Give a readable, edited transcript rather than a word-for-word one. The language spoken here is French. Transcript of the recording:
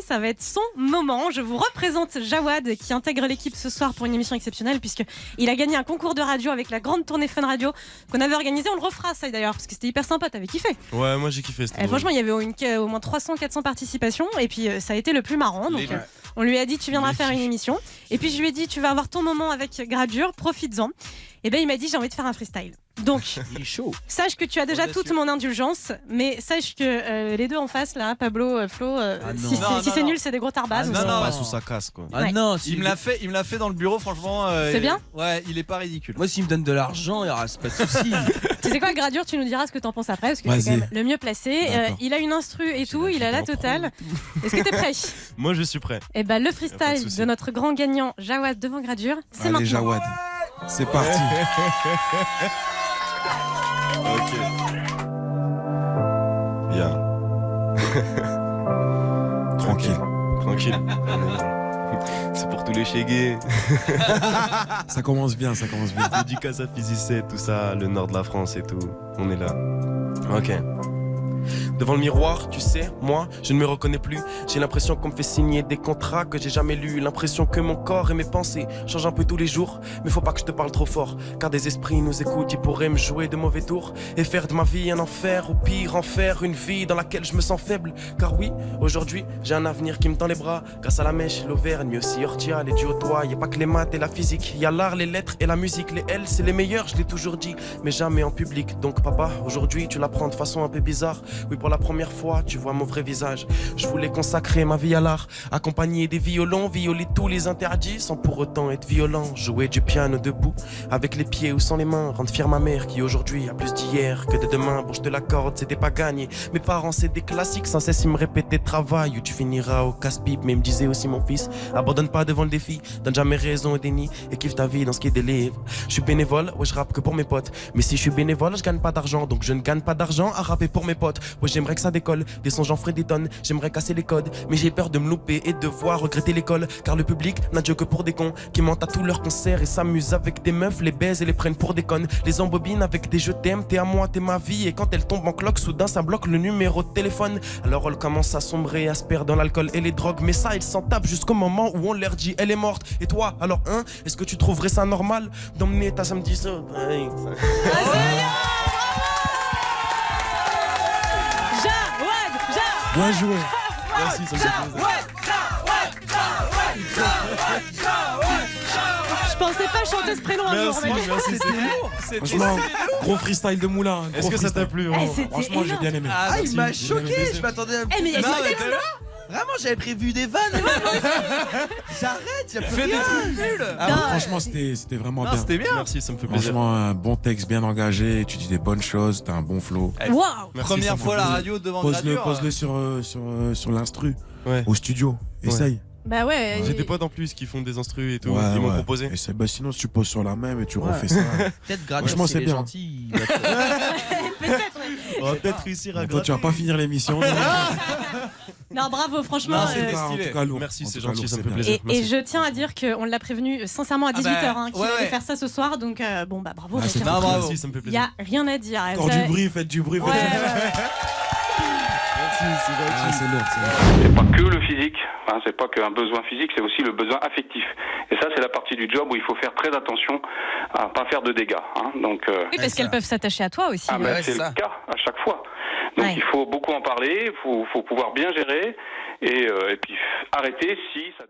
Ça va être son moment. Je vous représente Jawad qui intègre l'équipe ce soir pour une émission exceptionnelle puisqu'il a gagné un concours de radio avec la grande tournée Fun Radio qu'on avait organisée. On le refera ça d'ailleurs parce que c'était hyper sympa. T'avais kiffé? Ouais, moi j'ai kiffé. Franchement, il y avait au moins 300-400 participations et puis ça a été le plus marrant. Donc on lui a dit tu viendras faire une émission. Et puis je lui ai dit tu vas avoir ton moment avec Gradure, profites-en. Et ben il m'a dit j'ai envie de faire un freestyle. Donc, il est chaud. Sache que tu as déjà toute mon indulgence, mais sache que les deux en face, là, Pablo, Flo, si c'est nul, c'est des gros tarbas. Non, passe ou ça casse quoi. Ah non, il me l'a fait dans le bureau, franchement. C'est bien. Ouais, il est pas ridicule. Moi, s'il me donne de l'argent, il n'y aura pas de soucis. Tu sais quoi, Gradure, tu nous diras ce que t'en penses après, parce que c'est quand même le mieux placé. Il a une instru et tout, il a la totale. Est-ce que t'es prêt? Moi, je suis prêt. Et bah, le freestyle de notre grand gagnant Jawad devant Gradure, c'est maintenant. Jawad, c'est parti. Ok. Bien. Tranquille. C'est pour tous les chégués. Ça commence bien. Dédicace à Physicet, tout ça, le nord de la France et tout. On est là. Ok. Devant le miroir, tu sais, moi, je ne me reconnais plus. J'ai l'impression qu'on me fait signer des contrats que j'ai jamais lus. L'impression que mon corps et mes pensées changent un peu tous les jours. Mais faut pas que je te parle trop fort, car des esprits nous écoutent. Ils pourraient me jouer de mauvais tours et faire de ma vie un enfer, ou pire, en faire une vie dans laquelle je me sens faible. Car oui, aujourd'hui, j'ai un avenir qui me tend les bras. Grâce à la mèche, l'auvergne, mais aussi Ortia, les duos toits. Y'a pas que les maths et la physique, y a l'art, les lettres et la musique. Les L, c'est les meilleurs, je l'ai toujours dit, mais jamais en public. Donc papa, aujourd'hui, tu l'apprends de façon un peu bizarre. Oui, pour la première fois, tu vois mon vrai visage. Je voulais consacrer ma vie à l'art, accompagner des violons, violer tous les interdits sans pour autant être violent. Jouer du piano debout, avec les pieds ou sans les mains. Rendre fière ma mère qui aujourd'hui a plus d'hier que de demain. Bon, je te l'accorde, c'était pas gagné. Mes parents, c'est des classiques, sans cesse ils me répétaient travail ou tu finiras au casse-pipe. Mais ils me disaient aussi mon fils, abandonne pas devant le défi, donne jamais raison au déni et kiffe ta vie dans ce qui est des livres. Je suis bénévole, ouais je rappe que pour mes potes. Mais si je suis bénévole, je gagne pas d'argent, donc je ne gagne pas d'argent à rapper pour mes potes. Ouais j'aimerais que ça décolle, des sons j'en ferai des tonnes. J'aimerais casser les codes, mais j'ai peur de me louper et de voir regretter l'école. Car le public n'a Dieu que pour des cons qui mentent à tous leurs concerts et s'amusent avec des meufs, les baisent et les prennent pour des connes. Les embobinent avec des je t'aime, t'es à moi, t'es ma vie. Et quand elle tombe en cloque, soudain ça bloque le numéro de téléphone. Alors elle commence à sombrer, à se perdre dans l'alcool et les drogues. Mais ça, ils s'en tapent jusqu'au moment où on leur dit elle est morte. Et toi, alors est-ce que tu trouverais ça normal d'emmener ta samedi soir? Bien joué. Merci, ça me fait plaisir. Je pensais pas chanter ce prénom un jour, mec. Merci, C'était lourd. Franchement, gros freestyle de Moulin. Est-ce que ça t'a plu? Franchement, j'ai bien aimé. Ah, il m'a choqué. J'ai Je m'attendais à. Mais il y a du texte, Vraiment, j'avais prévu des vannes. J'arrête, y'a plus Fais des rien. trucs nuls. Franchement, c'était vraiment bien. C'était bien. Merci, ça me fait plaisir. Franchement, un bon texte bien engagé. Tu dis des bonnes choses. T'as un bon flow. Waouh. Merci, ça Première me fait fois la plaisir. radio devant Pose-le Gradure. sur l'instru. Ouais. Au studio. Essaye. Bah ouais. J'ai des potes en plus qui font des instrus et tout, Ouais, ils m'ont ouais. proposé. Et sinon, si tu poses sur la même et tu refais ça. Peut-être Gradure, Franchement, s'il c'est est bien. gentil. On va peut-être réussir à Toi, tu vas pas finir l'émission. Non, bravo, franchement. Non, c'était En stylé. tout cas, lourd. Merci, En c'est tout cas, gentil, lourd, ça me c'est fait bien. plaisir. Et je tiens à dire qu'on l'a prévenu sincèrement à 18h qu'il allait faire ça ce soir, donc bon bah bravo. Ah, c'est Non, bravo. Merci, ça me fait Il plaisir. y a rien à dire. Encore du bruit, faites du bruit. Ouais, ouais. Merci, c'est gentil. Ah, c'est lourd. C'est pas que le physique, hein, c'est pas qu'un besoin physique, c'est aussi le besoin affectif. Et ça, c'est la partie du job où il faut faire très attention à pas faire de dégâts. Hein. Donc, Oui, parce qu'elles peuvent s'attacher à toi aussi. ah, ben, ouais, c'est c'est ça. le cas à chaque fois. Donc Ouais. il faut beaucoup en parler, il faut pouvoir bien gérer et puis arrêter si ça